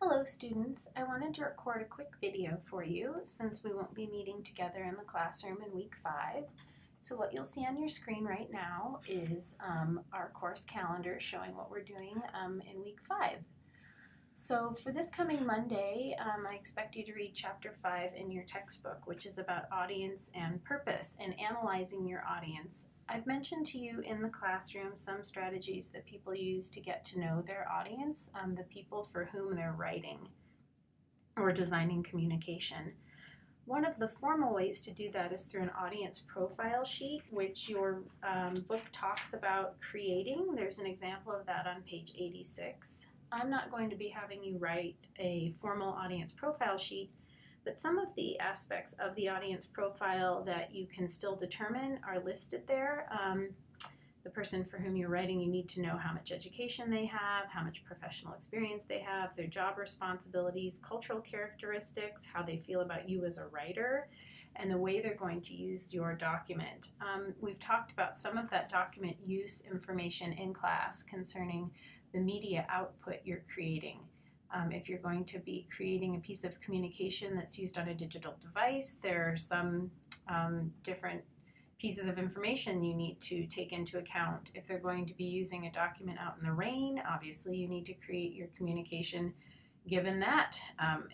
Hello students, I wanted to record a quick video for you since we won't be meeting together in the classroom in week 5. So what you'll see on your screen right now is our course calendar showing what we're doing in week 5. So for this coming Monday, I expect you to read chapter 5 in your textbook, which is about audience and purpose and analyzing your audience. I've mentioned to you in the classroom some strategies that people use to get to know their audience, the people for whom they're writing or designing communication. One of the formal ways to do that is through an audience profile sheet, which your book talks about creating. There's an example of that on page 86. I'm not going to be having you write a formal audience profile sheet, but some of the aspects of the audience profile that you can still determine are listed there. The person for whom you're writing, you need to know how much education they have, how much professional experience they have, their job responsibilities, cultural characteristics, how they feel about you as a writer, and the way they're going to use your document. We've talked about some of that document use information in class concerning the media output you're creating. If you're going to be creating a piece of communication that's used on a digital device, there are some different pieces of information you need to take into account. If they're going to be using a document out in the rain, obviously you need to create your communication given that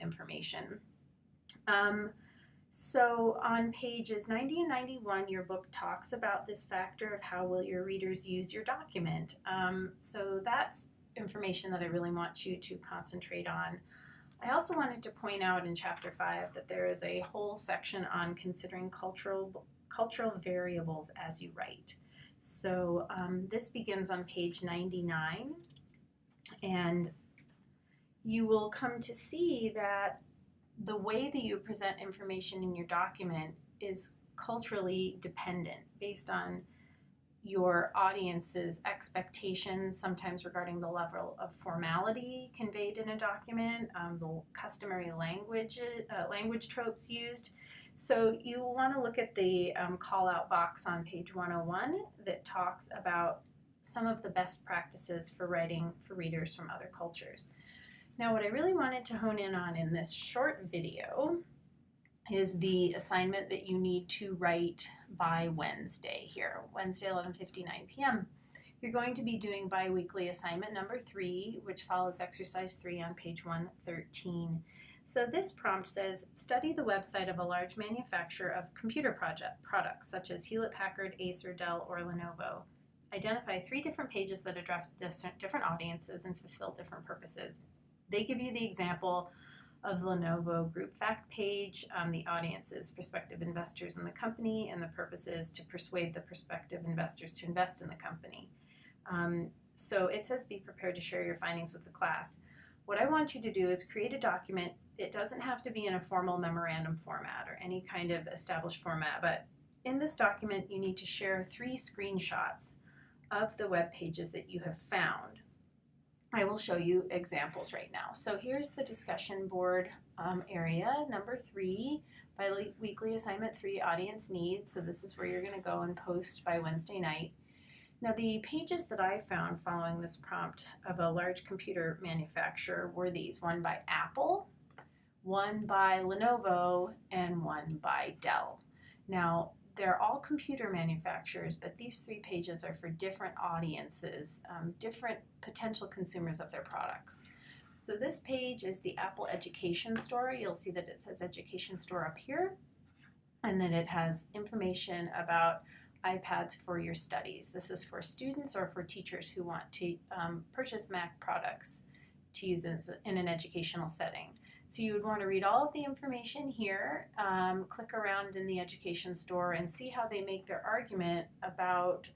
information. So on pages 90 and 91, your book talks about this factor of how will your readers use your document. So that's information that I really want you to concentrate on. I also wanted to point out in chapter 5 that there is a whole section on considering cultural variables as you write. So this begins on page 99, and you will come to see that the way that you present information in your document is culturally dependent based on your audience's expectations, sometimes regarding the level of formality conveyed in a document, the customary language tropes used. So you want to look at the call-out box on page 101 that talks about some of the best practices for writing for readers from other cultures. Now, what I really wanted to hone in on in this short video is the assignment that you need to write by Wednesday here, Wednesday 11:59 p.m. You're going to be doing biweekly assignment number 3, which follows exercise 3 on page 113. So this prompt says, study the website of a large manufacturer of computer products such as Hewlett-Packard, Acer, Dell, or Lenovo. Identify 3 different pages that address different audiences and fulfill different purposes. They give you the example of the Lenovo group fact page. The audience is prospective investors in the company, and the purpose is to persuade the prospective investors to invest in the company. So it says be prepared to share your findings with the class. What I want you to do is create a document. It doesn't have to be in a formal memorandum format or any kind of established format, but in this document you need to share 3 screenshots of the web pages that you have found. I will show you examples right now. So here's the discussion board area, number 3, bi-weekly assignment 3, audience needs. So this is where you're going to go and post by Wednesday night. Now the pages that I found following this prompt of a large computer manufacturer were these: one by Apple, one by Lenovo, and one by Dell. Now they're all computer manufacturers, but these 3 pages are for different audiences, different potential consumers of their products. So this page is the Apple Education Store. You'll see that it says Education Store up here, and then it has information about iPads for your studies. This is for students or for teachers who want to purchase Mac products to use in an educational setting. So you would want to read all of the information here, click around in the Education Store and see how they make their argument about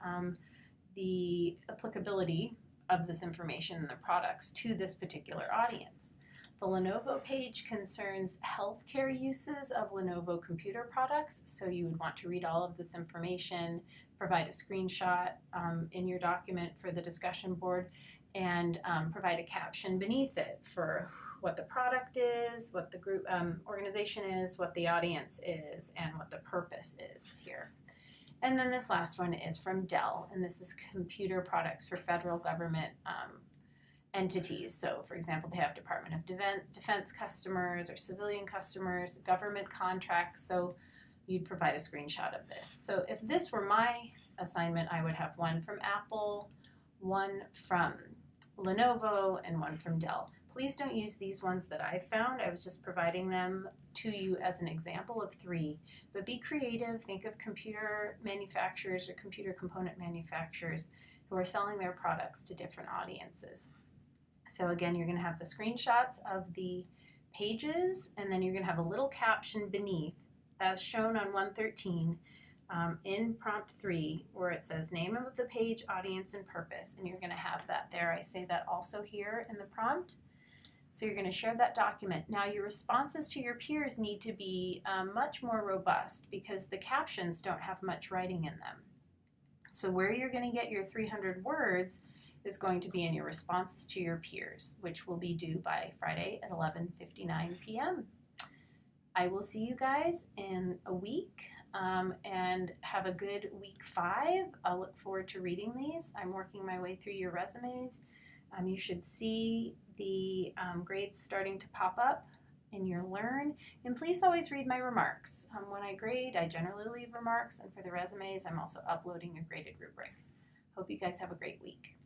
the applicability of this information and the products to this particular audience. The Lenovo page concerns healthcare uses of Lenovo computer products, so you would want to read all of this information, provide a screenshot in your document for the discussion board, and provide a caption beneath it for what the product is, what the group organization is, what the audience is, and what the purpose is here. And then this last one is from Dell, and this is computer products for federal government entities. So for example, they have Department of Defense customers or civilian customers, government contracts. So you'd provide a screenshot of this. So if this were my assignment, I would have one from Apple, one from Lenovo, and one from Dell. Please don't use these ones that I found. I was just providing them to you as an example of 3. But be creative. Think of computer manufacturers or computer component manufacturers who are selling their products to different audiences. So again, you're going to have the screenshots of the pages, and then you're going to have a little caption beneath, as shown on 113, in prompt 3, where it says name of the page, audience, and purpose. And you're going to have that there. I say that also here in the prompt. So you're going to share that document. Now your responses to your peers need to be much more robust because the captions don't have much writing in them. So where you're going to get your 300 words is going to be in your responses to your peers, which will be due by Friday at 11:59 p.m. I will see you guys in a week, and have a good week 5. I'll look forward to reading these. I'm working my way through your resumes. You should see the grades starting to pop up in your Learn. And please always read my remarks. When I grade, I generally leave remarks, and for the resumes, I'm also uploading a graded rubric. Hope you guys have a great week.